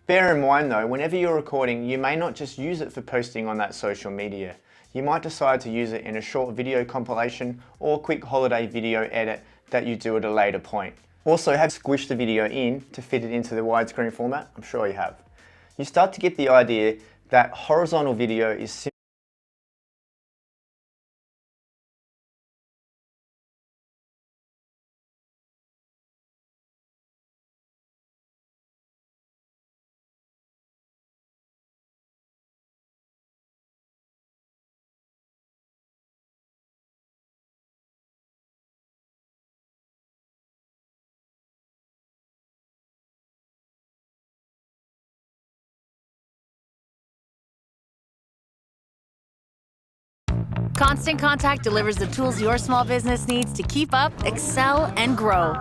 Bear in mind though, whenever you're recording, you may not just use it for posting on that social media. You might decide to use it in a short video compilation or quick holiday video edit that you do at a later point. Also, have squished the video in to fit it into the widescreen format. I'm sure you have. You start to get the idea that horizontal video is Constant Contact delivers the tools your small business needs to keep up, excel, and grow.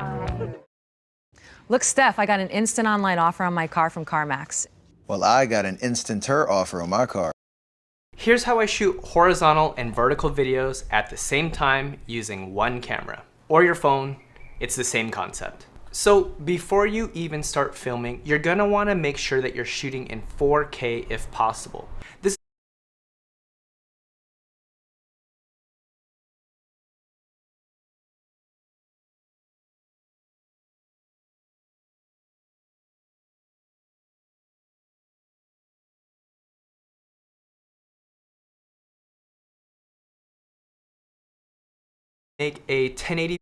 Look, Steph, I got an instant online offer on my car from CarMax. Well, I got an instanter offer on my car. Here's how I shoot horizontal and vertical videos at the same time using one camera. Or your phone, it's the same concept. So before you even start filming, you're gonna wanna make sure that you're shooting in 4K if possible. This make a 1080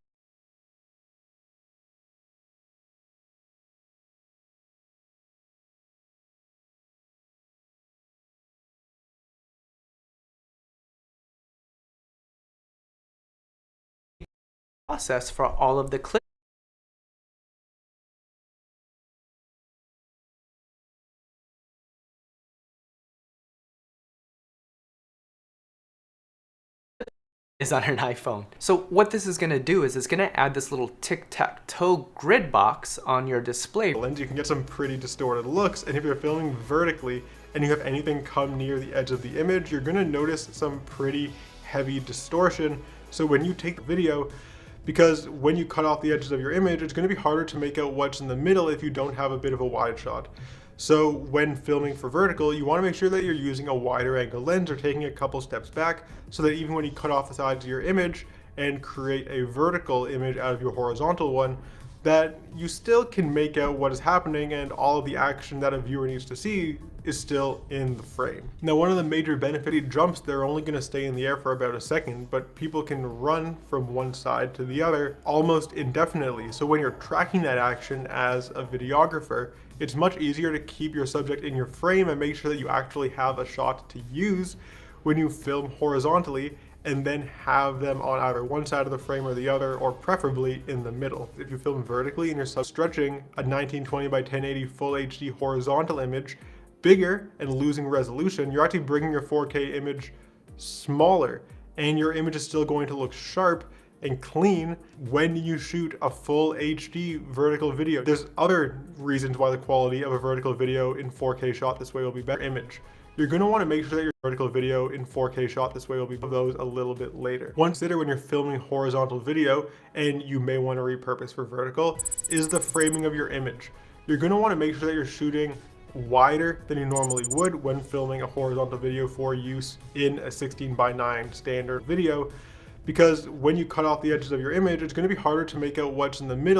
process for all of the clips. Is on an iPhone. So what this is gonna do is it's gonna add this little tic-tac-toe grid box on your display. Lens, you can get some pretty distorted looks, and if you're filming vertically and you have anything come near the edge of the image, you're gonna notice some pretty heavy distortion. So when you take the video, because when you cut off the edges of your image, it's gonna be harder to make out what's in the middle if you don't have a bit of a wide shot. So when filming for vertical, you want to make sure that you're using a wider angle lens or taking a couple steps back so that even when you cut off the sides of your image and create a vertical image out of your horizontal one, that you still can make out what is happening and all of the action that a viewer needs to see is still in the frame. Now, one of the major benefits jumps, they're only going to stay in the air for about a second, but people can run from one side to the other almost indefinitely. So when you're tracking that action as a videographer, it's much easier to keep your subject in your frame and make sure that you actually have a shot to use when you film horizontally, and then have them on either one side of the frame or the other, or preferably in the middle. If you film vertically and you're stretching a 1920 by 1080 full HD horizontal image bigger and losing resolution, you're actually bringing your 4K image smaller, and your image is still going to look sharp and clean when you shoot a full HD vertical video. There's other reasons why the quality of a vertical video in 4K shot this way will be better. Image. You're going to want to make sure that your vertical video in 4K shot this way will be those a little bit later. One consider when you're filming horizontal video, and you may want to repurpose for vertical, is the framing of your image. You're going to want to make sure that you're shooting wider than you normally would when filming a horizontal video for use in a 16:9 standard video, because when you cut off the edges of your image, it's going to be harder to make out what's in the middle